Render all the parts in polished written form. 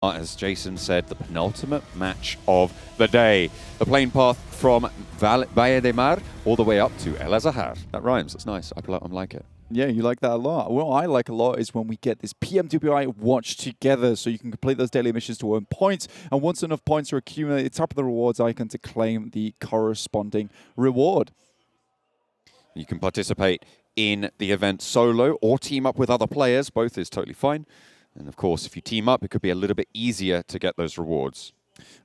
As Jason said, the penultimate match of the day. The plane path from Valle de Mar all the way up to El Azahar. That rhymes, that's nice. I like it. Yeah, you like that a lot. What I like a lot is when we get this PMWI watch together so you can complete those daily missions to earn points. And once enough points are accumulated, tap the rewards icon to claim the corresponding reward. You can participate in the event solo or team up with other players. Both is totally fine. And of course, if you team up, it could be a little bit easier to get those rewards.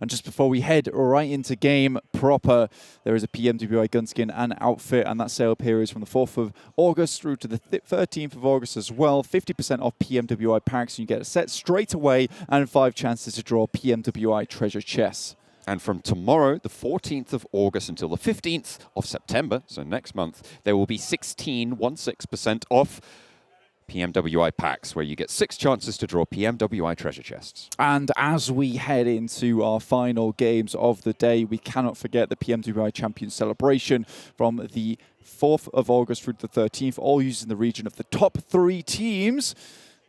And just before we head right into game proper, there is a PMWI gun skin and outfit, and that sale period is from the 4th of August through to the 13th of August as well. 50% off PMWI packs, and you get a set straight away and 5 chances to draw PMWI treasure chests. And from tomorrow, the 14th of August, until the 15th of September, so next month, there will be 16% off PMWI packs, where you get 6 chances to draw PMWI treasure chests. And as we head into our final games of the day, we cannot forget the PMWI Champion Celebration from the 4th of August through the 13th, all using the region of the top 3 teams.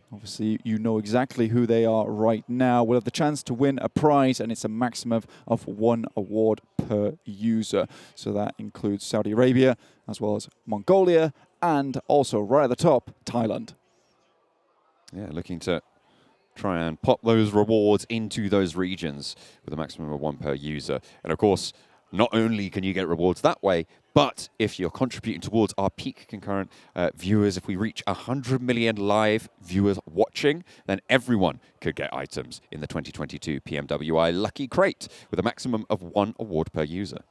Obviously, you know exactly who they are right now. We'll have the chance to win a prize, and it's a maximum of 1 award per user. So that includes Saudi Arabia, as well as Mongolia, and also right at the top, Thailand. Yeah, looking to try and pop those rewards into those regions with a maximum of 1 per user. And of course, not only can you get rewards that way, but if you're contributing towards our peak concurrent viewers, if we reach 100 million live viewers watching, then everyone could get items in the 2022 PMWI Lucky Crate with a maximum of 1 award per user.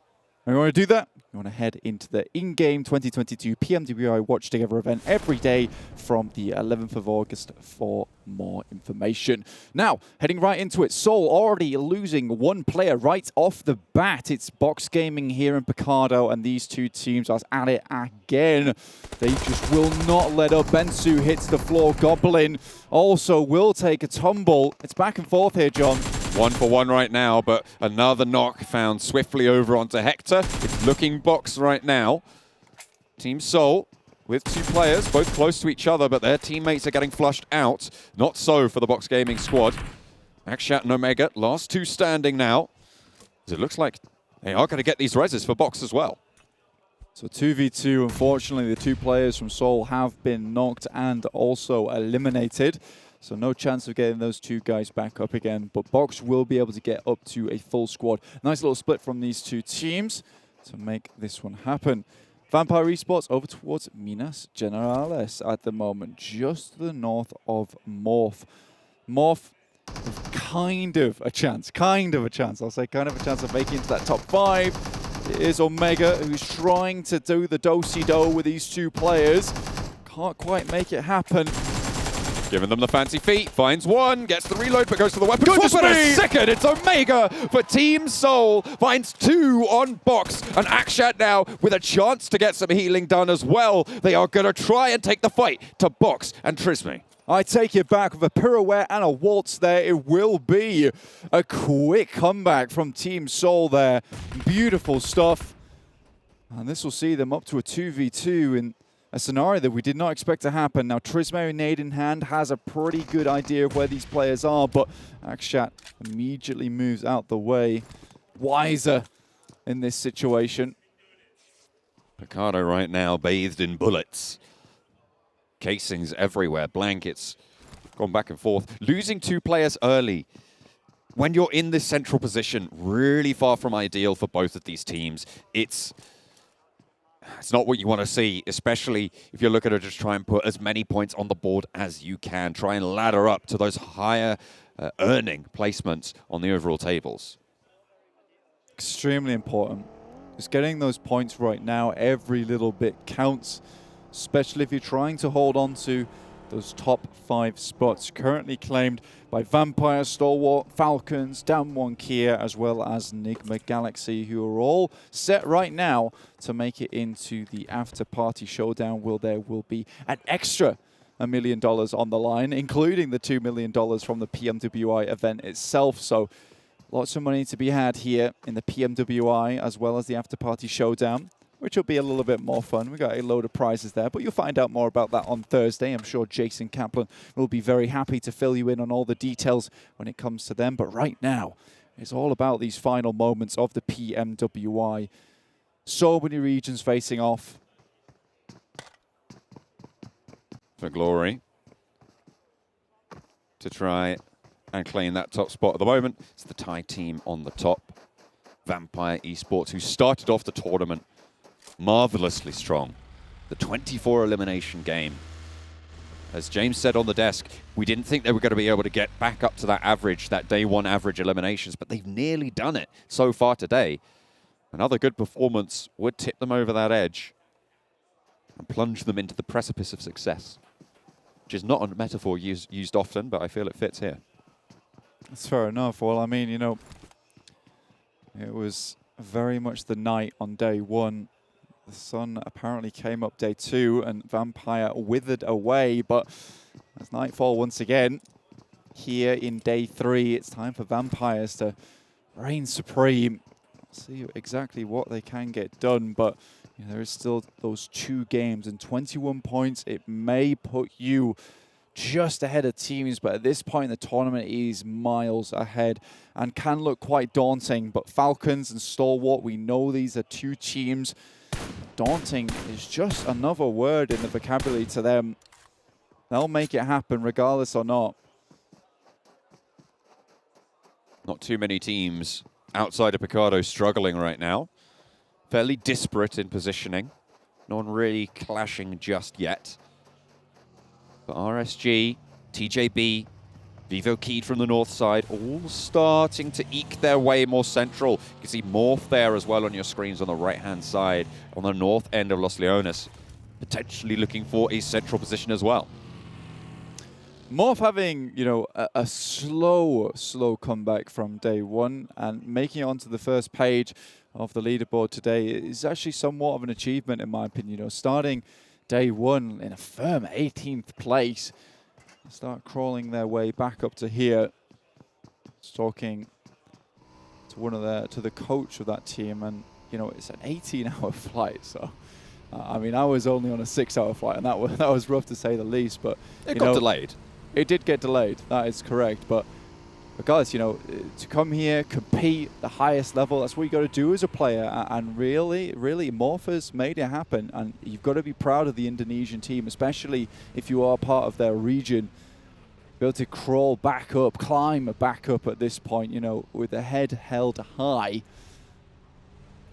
And you want to do that? You want to head into the in-game 2022 PMWI Watch Together event every day from the 11th of August for more information. Now, heading right into it, Seoul already losing 1 player right off the bat. It's Box Gaming here in Picardo, and these 2 teams are at it again. They just will not let up. Bensu hits the floor. Goblin also will take a tumble. It's back and forth here, John. 1 for 1 right now, but another knock found swiftly over onto Hector. It's looking Box right now. Team Seoul with 2 players, both close to each other, but their teammates are getting flushed out. Not so for the Box Gaming squad. Akshat and Omega, last 2 standing now. It looks like they are going to get these reses for Box as well. So 2v2, unfortunately, the 2 players from Seoul have been knocked and also eliminated. So no chance of getting those 2 guys back up again, but Box will be able to get up to a full squad. Nice little split from these 2 teams to make this one happen. Vampire Esports over towards Minas Generales at the moment, just to the north of Morph. Morph with kind of a chance, I'll say kind of a chance of making it to that top 5. It is Omega, who's trying to do the do-si-do with these 2 players. Can't quite make it happen. Giving them the fancy feet, finds 1, gets the reload, but goes to the weapon. Goodness me! A second, it's Omega for Team Seoul, finds 2 on Box, and Akshat now with a chance to get some healing done as well. They are going to try and take the fight to Box and Trisme. I take it back with a pirouette and a waltz there. It will be a quick comeback from Team Seoul there. Beautiful stuff. And this will see them up to a 2v2 in a scenario that we did not expect to happen. Now, Trisme, nade in hand, has a pretty good idea of where these players are, but Akshat immediately moves out the way. Wiser in this situation. Picardo right now bathed in bullets. Casings everywhere, blankets, gone back and forth. Losing 2 players early, when you're in this central position, really far from ideal for both of these teams. It's not what you want to see, especially if you're looking to just try and put as many points on the board as you can. Try and ladder up to those higher earning placements on the overall tables. Extremely important. Just getting those points right now, every little bit counts, especially if you're trying to hold on to those top 5 spots currently claimed by Vampire, Stalwart, Falcons, Damwon Kia, as well as Enigma Galaxy, who are all set right now to make it into the after-party showdown. There will be an extra $1 million on the line, including the $2 million from the PMWI event itself. So lots of money to be had here in the PMWI, as well as the after-party showdown. which will be a little bit more fun. We got a load of prizes there, but you'll find out more about that on Thursday. I'm sure Jason Kaplan will be very happy to fill you in on all the details when it comes to them. But right now, it's all about these final moments of the PMWI. So many regions facing off. For glory. To try and claim that top spot at the moment. It's the Thai team on the top. Vampire Esports, who started off the tournament marvelously strong. The 24 elimination game. As James said on the desk, we didn't think they were going to be able to get back up to that average, that day one average eliminations, but they've nearly done it so far today. Another good performance would tip them over that edge and plunge them into the precipice of success, which is not a metaphor used often, but I feel it fits here. That's fair enough. Well, I mean, you know, it was very much the night on day one. The sun apparently came up day two, and Vampire withered away. But as nightfall once again, here in day three, it's time for Vampires to reign supreme. See exactly what they can get done, but you know, there is still those 2 games and 21 points. It may put you just ahead of teams, but at this point in the tournament, it is miles ahead and can look quite daunting. But Falcons and Stalwart, we know these are 2 teams. Daunting is just another word in the vocabulary to them. They'll make it happen regardless or not. Not too many teams outside of Picardo struggling right now. Fairly disparate in positioning. No one really clashing just yet. But RSG, TJB, Vivo Keyed from the north side, all starting to eke their way more central. You can see Morph there as well on your screens on the right-hand side, on the north end of Los Leones, potentially looking for a central position as well. Morph having, you know, a slow comeback from day one and making it onto the first page of the leaderboard today is actually somewhat of an achievement in my opinion. You know, starting day one in a firm 18th place, start crawling their way back up to here. Just talking to the coach of that team, and you know, it's an 18-hour flight. So, I mean, I was only on a 6-hour flight, and that was rough to say the least. But it got delayed. It did get delayed. That is correct. But guys, you know, to come here, compete the highest level, that's what you got to do as a player. And really, Morph has made it happen. And you've got to be proud of the Indonesian team, especially if you are part of their region. Be able to crawl back up, climb back up at this point, you know, with the head held high.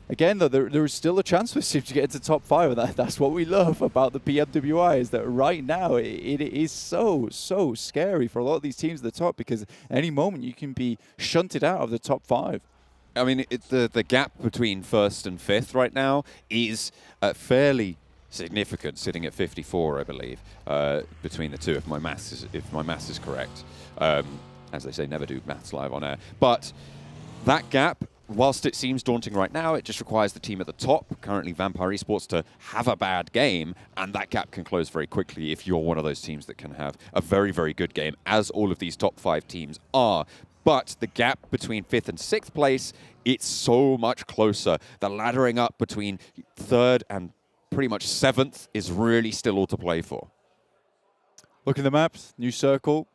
Again, though, there is still a chance for this team to get into top 5. And that's what we love about the PMWI, is that right now it is so scary for a lot of these teams at the top, because any moment you can be shunted out of the top 5. I mean, the gap between first and fifth right now is fairly significant, sitting at 54, I believe, between the two, if my maths is correct. As they say, never do maths live on air. But that gap, whilst it seems daunting right now, it just requires the team at the top, currently Vampire Esports, to have a bad game, and that gap can close very quickly if you're one of those teams that can have a very, very good game, as all of these top 5 teams are. But the gap between 5th and 6th place, it's so much closer. The laddering up between 3rd and pretty much 7th is really still all to play for. Look at the maps, new circle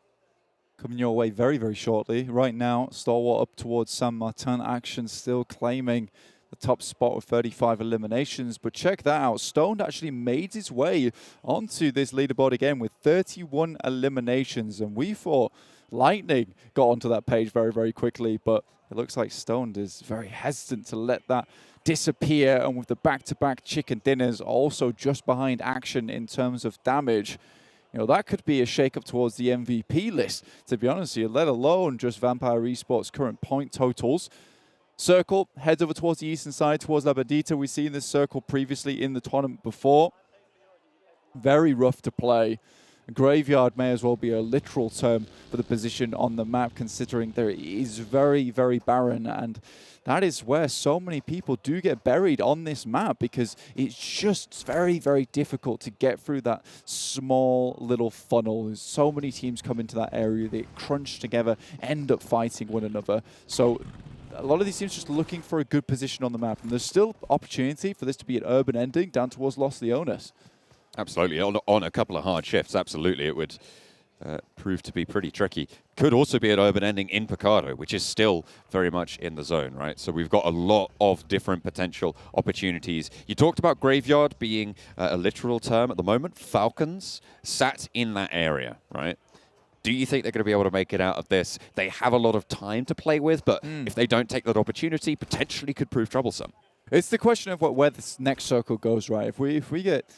coming your way very, very shortly. Right now, Stalwart up towards San Martin. Action still claiming the top spot with 35 eliminations. But check that out. Stoned actually made his way onto this leaderboard again with 31 eliminations. And we thought Lightning got onto that page very, very quickly. But it looks like Stoned is very hesitant to let that disappear. And with the back-to-back chicken dinners also just behind Action in terms of damage, you know, that could be a shake-up towards the MVP list, to be honest with you, let alone just Vampire Esports' current point totals. Circle heads over towards the eastern side, towards La Bandita. We've seen this circle previously in the tournament before. Very rough to play. Graveyard may as well be a literal term for the position on the map, considering there is very, very barren, and that is where so many people do get buried on this map, because it's just very, very difficult to get through that small little funnel. There's so many teams come into that area, they crunch together, end up fighting one another. So a lot of these teams just looking for a good position on the map. And there's still opportunity for this to be an urban ending down towards Los Leones. Absolutely. On a couple of hard shifts, absolutely. It would prove to be pretty tricky. Could also be an urban ending in Picado, which is still very much in the zone, right? So we've got a lot of different potential opportunities. You talked about Graveyard being a literal term at the moment. Falcons sat in that area, right? Do you think they're going to be able to make it out of this? They have a lot of time to play with, but if they don't take that opportunity, potentially could prove troublesome. It's the question of where this next circle goes, right? If we get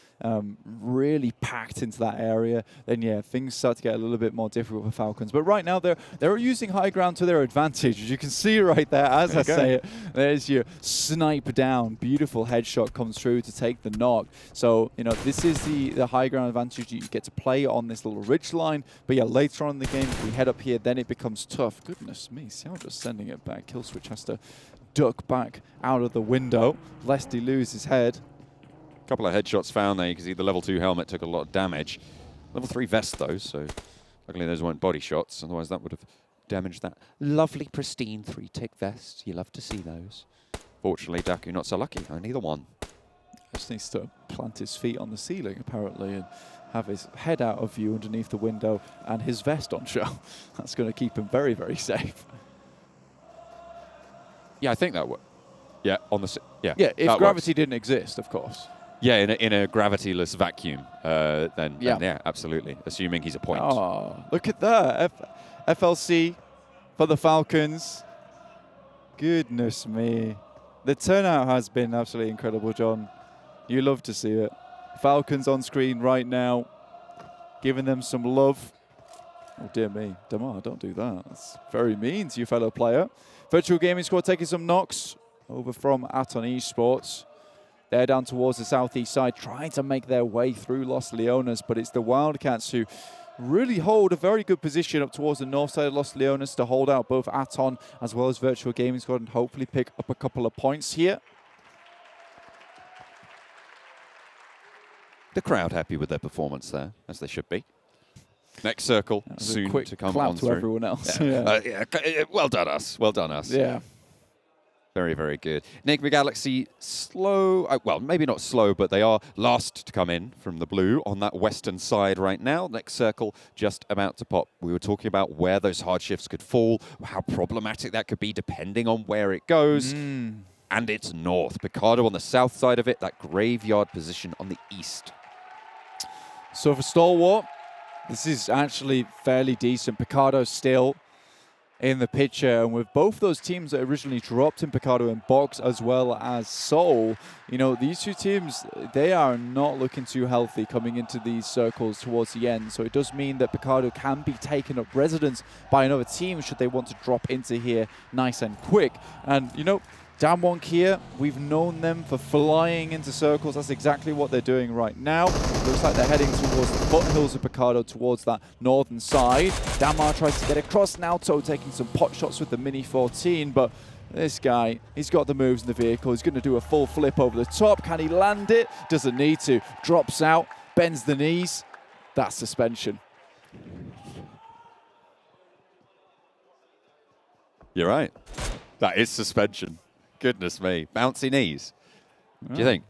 really packed into that area, then yeah, things start to get a little bit more difficult for Falcons. But right now, they're using high ground to their advantage. As you can see right there, as I say it, there's your snipe down. Beautiful headshot comes through to take the knock. So, you know, this is the high ground advantage you get to play on this little ridge line. But yeah, later on in the game, if we head up here, then it becomes tough. Goodness me, Xiao just sending it back. Killswitch has to duck back out of the window, lest he lose his head. A couple of headshots found there. You can see the level 2 helmet took a lot of damage. Level 3 vest, though, so luckily those weren't body shots. Otherwise, that would have damaged that lovely, pristine 3-tick vest. You love to see those. Fortunately, Daku not so lucky. Only the one. Just needs to plant his feet on the ceiling, apparently, and have his head out of view underneath the window and his vest on show. That's going to keep him very, very safe. Yeah, I think that would. Yeah, on the yeah. If gravity didn't exist, of course. Yeah, in a gravityless vacuum, then yeah, absolutely. Assuming he's a point. Oh, look at that. FLC for the Falcons. Goodness me. The turnout has been absolutely incredible, John. You love to see it. Falcons on screen right now, giving them some love. Oh, dear me. Damar, don't do that. That's very mean to your fellow player. Virtual Gaming Squad taking some knocks over from Aton Esports. They're down towards the southeast side, trying to make their way through Los Leones, but it's the Wildcats who really hold a very good position up towards the north side of Los Leones to hold out both Aton as well as Virtual Gaming Squad and hopefully pick up a couple of points here. The crowd happy with their performance there, as they should be. Next circle soon to come on to through. Everyone else. Yeah. Well done us. Well done us. Yeah. Very, very good. Enigma Galaxy slow. Well, maybe not slow, but they are last to come in from the blue on that western side right now. Next circle just about to pop. We were talking about where those hard shifts could fall, how problematic that could be depending on where it goes. And it's north. Picado on the south side of it, that graveyard position on the east. So for Stalwart, this is actually fairly decent. Picado still in the picture, and with both those teams that originally dropped in Picado and Box as well as Seoul, you know, these two teams, they are not looking too healthy coming into these circles towards the end. So it does mean that Picado can be taken up residence by another team should they want to drop into here nice and quick. And, you know, Damwonk here, we've known them for flying into circles. That's exactly what they're doing right now. Looks like they're heading towards the foothills of Picado, towards that northern side. Damar tries to get across. Naoto taking some pot shots with the Mini 14, but this guy, he's got the moves in the vehicle. He's going to do a full flip over the top. Can he land it? Doesn't need to. Drops out, bends the knees. That's suspension. You're right. That is suspension. Goodness me. Bouncy knees. Do you think?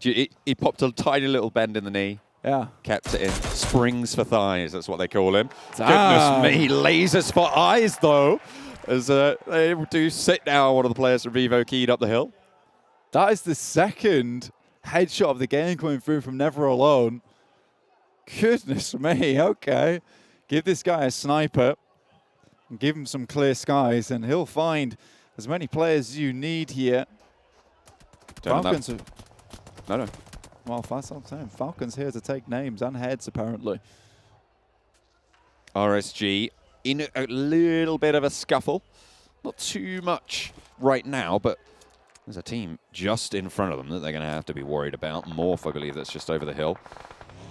He popped a tiny little bend in the knee. Yeah. Kept it in. Springs for thighs, that's what they call him. Goodness me. Lasers for eyes, though. As they do sit now, one of the players from Vivo keyed up the hill. That is the second headshot of the game coming through from Never Alone. Goodness me. Okay. Give this guy a sniper and give him some clear skies, and he'll find as many players as you need here. Falcons are... No. Well, that's what I'm saying. Falcons here to take names and heads, apparently. RSG in a little bit of a scuffle. Not too much right now, but there's a team just in front of them that they're going to have to be worried about. Morph, I believe, that's just over the hill.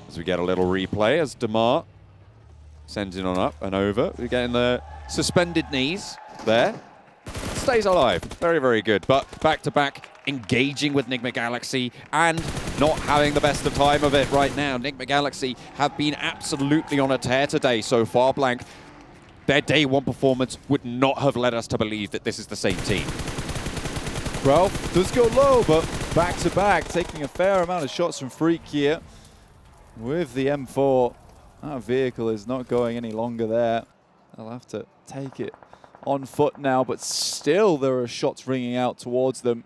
As we get a little replay, as Damar sends it on up and over. We're getting the suspended knees there. Stays alive. Very, very good. But back-to-back, engaging with Enigma Galaxy and not having the best of time of it right now. Enigma Galaxy have been absolutely on a tear today so far, Blank. Their day one performance would not have led us to believe that this is the same team. Ralph does go low, but back-to-back, taking a fair amount of shots from Freak here. With the M4, that vehicle is not going any longer there. They'll have to take it on foot now, but still there are shots ringing out towards them.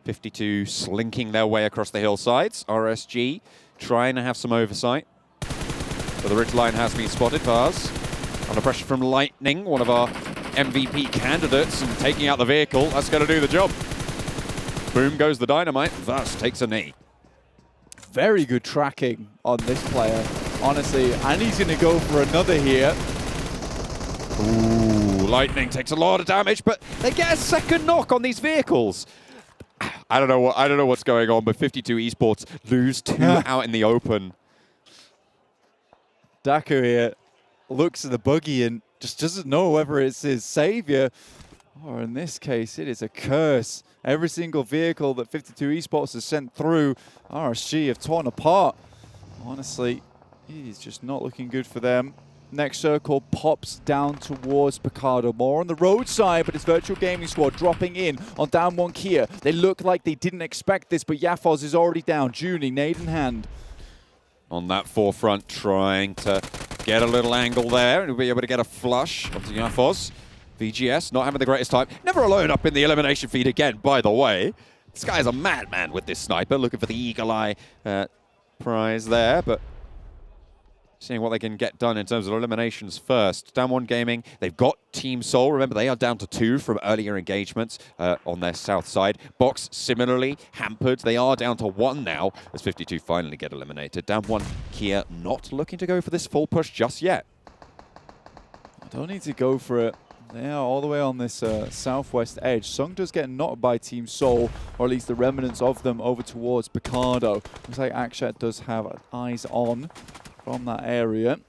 52 slinking their way across the hillsides. RSG trying to have some oversight. But the ridgeline has been spotted. Vaz under pressure from Lightning, one of our MVP candidates, and taking out the vehicle. That's going to do the job. Boom goes the dynamite. Vaz takes a knee. Very good tracking on this player, honestly, and he's going to go for another here. Ooh, Lightning takes a lot of damage, but they get a second knock on these vehicles. I don't know what's going on, but 52 Esports lose 2 out in the open. Daku here looks at the buggy and just doesn't know whether it's his savior, or in this case, it is a curse. Every single vehicle that 52 Esports has sent through, RSG have torn apart. Honestly, it is just not looking good for them. Next circle pops down towards Picardo. More on the roadside, but it's Virtual Gaming Squad dropping in on down 1 Kia. They look like they didn't expect this, but Yafos is already down. Junie, nade in hand. On that forefront, trying to get a little angle there, and we'll be able to get a flush onto Yafos. VGS not having the greatest time. Never alone up in the elimination feed again, by the way. This guy's a madman with this sniper, looking for the eagle eye prize there, but seeing what they can get done in terms of eliminations first. Down 1 Gaming, they've got Team Soul. Remember, they are down to 2 from earlier engagements on their south side. Box, similarly, hampered. They are down to 1 now, as 52 finally get eliminated. Down 1, Kia not looking to go for this full push just yet. I don't need to go for it. They are all the way on this southwest edge. Sung does get knocked by Team Soul, or at least the remnants of them, over towards Picardo. Looks like Akshat does have eyes on from that area.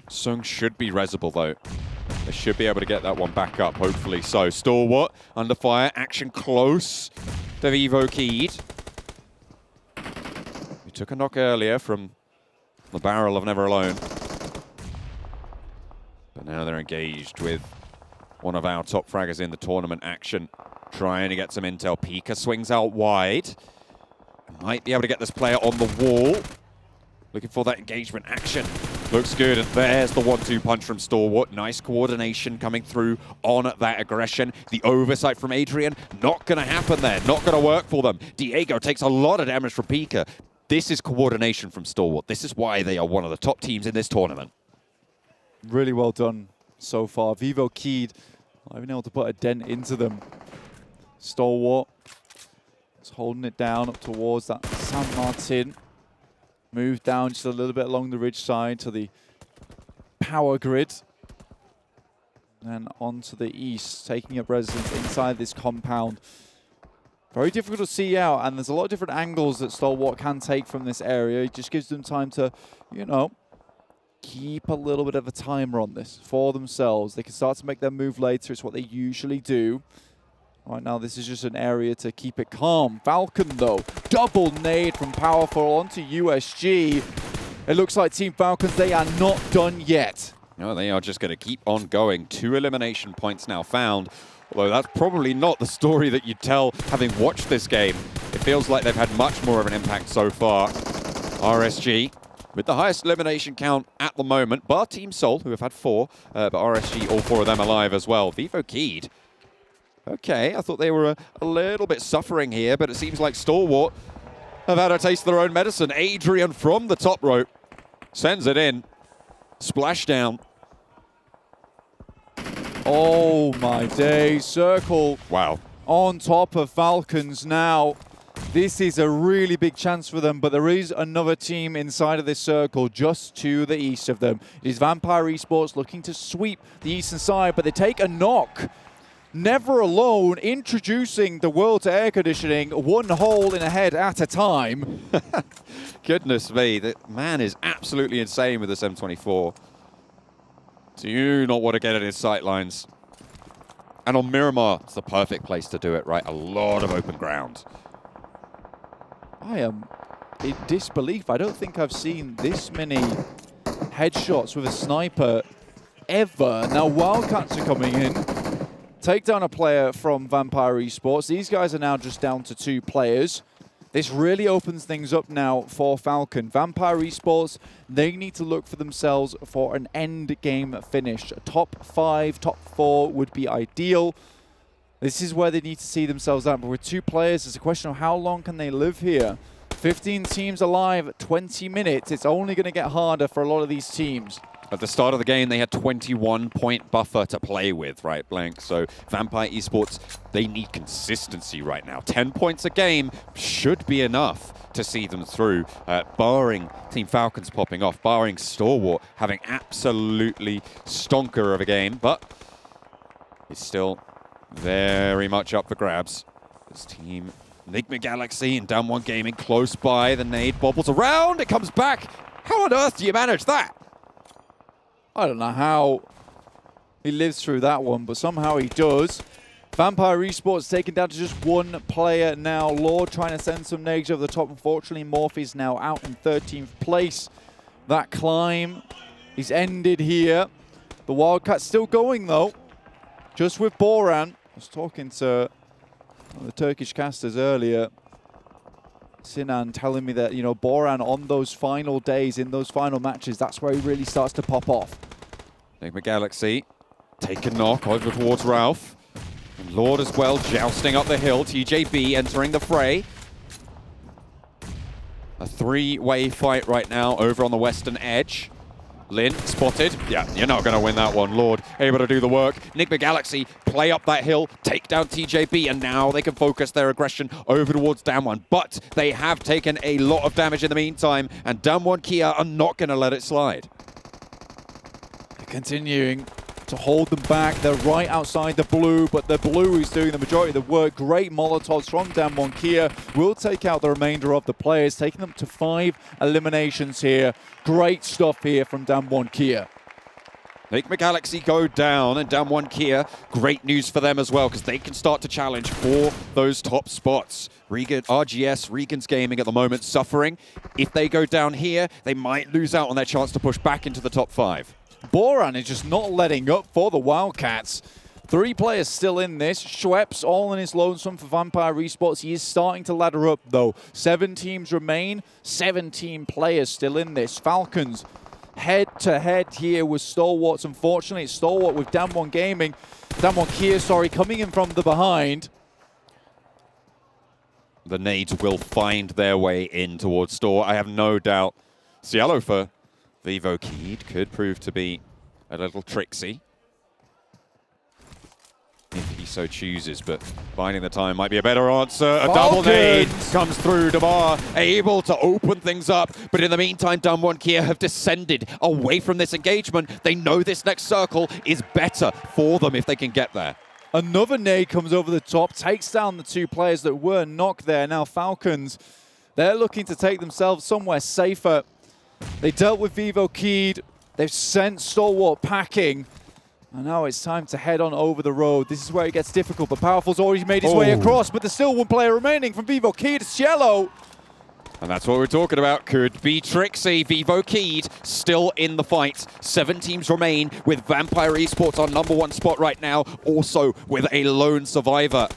Sung should be resable, though. They should be able to get that one back up, hopefully. So, Stalwart under fire, action close to Vivo Keyed. He took a knock earlier from the barrel of Never Alone. But now they're engaged with one of our top fraggers in the tournament, Action, trying to get some intel. Pika swings out wide. Might be able to get this player on the wall. Looking for that engagement. Action looks good, and there's the 1-2 punch from Stalwart. Nice coordination coming through on that aggression. The oversight from Adrian, not going to happen there. Not going to work for them. Diego takes a lot of damage from Pika. This is coordination from Stalwart. This is why they are one of the top teams in this tournament. Really well done so far. Vivo Keyed, not even able to put a dent into them. Stalwart is holding it down up towards that San Martin. Move down just a little bit along the ridge side to the power grid. And onto the east, taking up residence inside this compound. Very difficult to see out, and there's a lot of different angles that Stalwart can take from this area. It just gives them time to, you know, keep a little bit of a timer on this for themselves. They can start to make their move later. It's what they usually do. Right now, this is just an area to keep it calm. Falcon, though, double nade from Powerful onto USG. It looks like Team Falcons, they are not done yet. No, they are just going to keep on going. 2 elimination points now found. Although that's probably not the story that you'd tell having watched this game. It feels like they've had much more of an impact so far. RSG with the highest elimination count at the moment, bar Team Soul, who have had 4, but RSG, all 4 of them alive as well. Vivo Keyed. Okay, I thought they were a little bit suffering here, but it seems like Stalwart have had a taste of their own medicine. Adrian from the top rope sends it in. Splashdown. Oh my day, Circle. Wow. On top of Falcons now. This is a really big chance for them, but there is another team inside of this circle just to the east of them. It is Vampire Esports looking to sweep the eastern side, but they take a knock. Never Alone introducing the world to air conditioning, 1 hole in a head at a time. Goodness me, that man is absolutely insane with this M24. Do not want to get in his sightlines. And on Miramar, it's the perfect place to do it, right? A lot of open ground. I am in disbelief. I don't think I've seen this many headshots with a sniper ever. Now Wildcats are coming in. Take down a player from Vampire Esports. These guys are now just down to 2 players. This really opens things up now for Falcon. Vampire Esports, they need to look for themselves for an end game finish. A top 5, top 4 would be ideal. This is where they need to see themselves at. But with 2 players, it's a question of how long can they live here. 15 teams alive, 20 minutes. It's only going to get harder for a lot of these teams. At the start of the game, they had 21-point buffer to play with, right, Blank? So Vampire Esports, they need consistency right now. 10 points a game should be enough to see them through, barring Team Falcons popping off, barring Stalwart having absolutely stonker of a game, but it's still very much up for grabs. This team, Enigma Galaxy and Down One Gaming close by. The nade bobbles around, it comes back. How on earth do you manage that? I don't know how he lives through that one, but somehow he does. Vampire Esports taken down to just 1 player now. Lord trying to send some nades over the top. Unfortunately, Morphe's now out in 13th place. That climb is ended here. The Wildcats still going, though. Just with Boran. I was talking to the Turkish casters earlier. Sinan telling me that, you know, Boran on those final days, in those final matches, that's where he really starts to pop off. Enigma Galaxy take a knock over towards Ralph. And Lord as well, jousting up the hill. TJB entering the fray. A 3-way fight right now over on the western edge. Lin spotted. Yeah, you're not going to win that one. Lord able to do the work. Enigma Galaxy play up that hill, take down TJB, and now they can focus their aggression over towards Damwon. But they have taken a lot of damage in the meantime, and Damwon Kia are not going to let it slide. Continuing to hold them back. They're right outside the blue, but the blue is doing the majority of the work. Great Molotovs from Damwon Kia will take out the remainder of the players, taking them to 5 eliminations here. Great stuff here from Damwon Kia. Enigma Galaxy go down, and Damwon Kia, great news for them as well, because they can start to challenge for those top spots. Regan, RGS, Regan's Gaming at the moment suffering. If they go down here, they might lose out on their chance to push back into the top 5. Boran is just not letting up for the Wildcats. 3 players still in this. Schweppes all in his lonesome for Vampire Esports. He is starting to ladder up, though. 7 teams remain, 17 players still in this. Falcons head-to-head here with Stalwarts. Unfortunately, it's Stalwart with Damwon Gaming. Damwon Kia, sorry, coming in from the behind. The nades will find their way in towards Store. I have no doubt. Cielo for Vivo Keed could prove to be a little tricksy, if he so chooses, but finding the time might be a better answer. A double nade comes through. Damar able to open things up, but in the meantime, Damwon Kia have descended away from this engagement. They know this next circle is better for them if they can get there. Another nade comes over the top, takes down the 2 players that were knocked there. Now Falcons, they're looking to take themselves somewhere safer. They dealt with Vivo Keed. They've sent Stalwart packing. And now it's time to head on over the road. This is where it gets difficult, but Powerful's already made his way across, but there's still 1 player remaining from Vivo Keed. It's Cielo. And that's what we're talking about. Could be tricksy. Vivo Keed still in the fight. 7 teams remain with Vampire Esports on #1 spot right now, also with a lone survivor.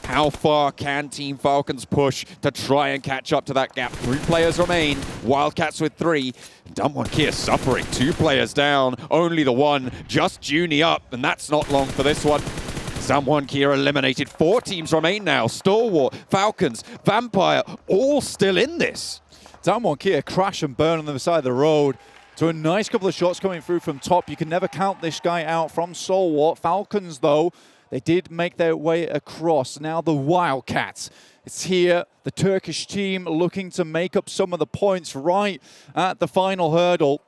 How far can Team Falcons push to try and catch up to that gap? 3 players remain. Wildcats with 3. Damwon Kia suffering. 2 players down. Only the 1 just Junie up, and that's not long for this one. Damwon Kia eliminated. 4 teams remain now. Stalwart, Falcons, Vampire, all still in this. Damwon Kia crash and burn on the side of the road. So a nice couple of shots coming through from top. You can never count this guy out from Stalwart. Falcons, though, they did make their way across. Now the Wildcats. It's here, the Turkish team looking to make up some of the points right at the final hurdle.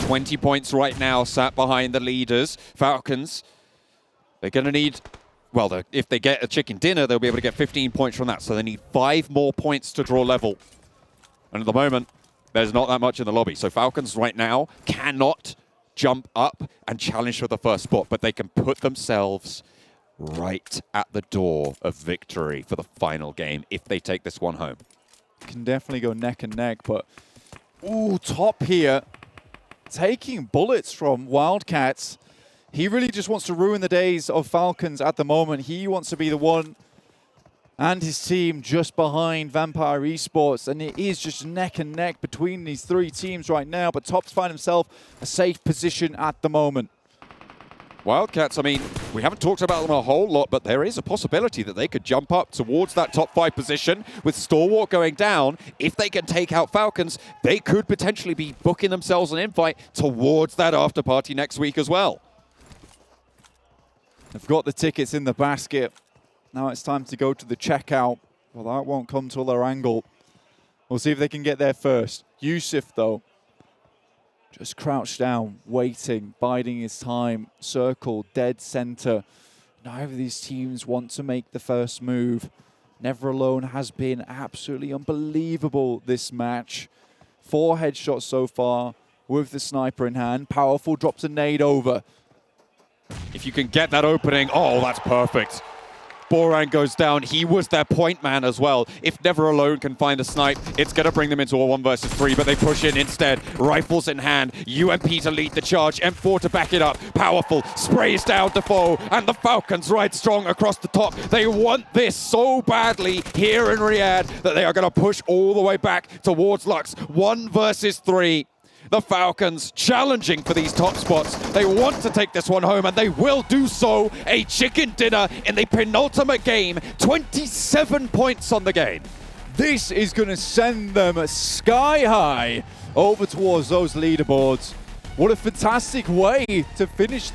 20 points right now sat behind the leaders. Falcons, they're going to need, well, if they get a chicken dinner, they'll be able to get 15 points from that. So they need 5 more points to draw level. And at the moment, there's not that much in the lobby. So Falcons right now cannot jump up and challenge for the first spot, but they can put themselves right at the door of victory for the final game if they take this one home. Can definitely go neck and neck, but ooh, top here. taking bullets from Wildcats. He really just wants to ruin the days of Falcons at the moment. He wants to be the one and his team just behind Vampire Esports, and it is just neck and neck between these three teams right now, but Tops find himself a safe position at the moment. Wildcats, I mean, we haven't talked about them a whole lot, but there is a possibility that they could jump up towards that top 5 position with Stalwart going down. If they can take out Falcons, they could potentially be booking themselves an invite towards that after party next week as well. They've got the tickets in the basket. Now it's time to go to the checkout. Well, that won't come till Erangel. We'll see if they can get there first. Yusuf, though, just crouched down, waiting, biding his time. Circle, dead center. Neither of these teams want to make the first move. Never Alone has been absolutely unbelievable this match. 4 headshots so far with the sniper in hand. Powerful drops a nade over. If you can get that opening, oh, that's perfect. Boran goes down. He was their point man as well. If Never Alone can find a snipe, it's going to bring them into a 1 versus 3, but they push in instead. Rifles in hand. UMP to lead the charge. M4 to back it up. Powerful. Sprays down Defoe, and the Falcons ride strong across the top. They want this so badly here in Riyadh that they are going to push all the way back towards Lux. 1 versus 3. The Falcons challenging for these top spots. They want to take this one home, and they will do so. A chicken dinner in the penultimate game. 27 points on the game. This is going to send them sky high over towards those leaderboards. What a fantastic way to finish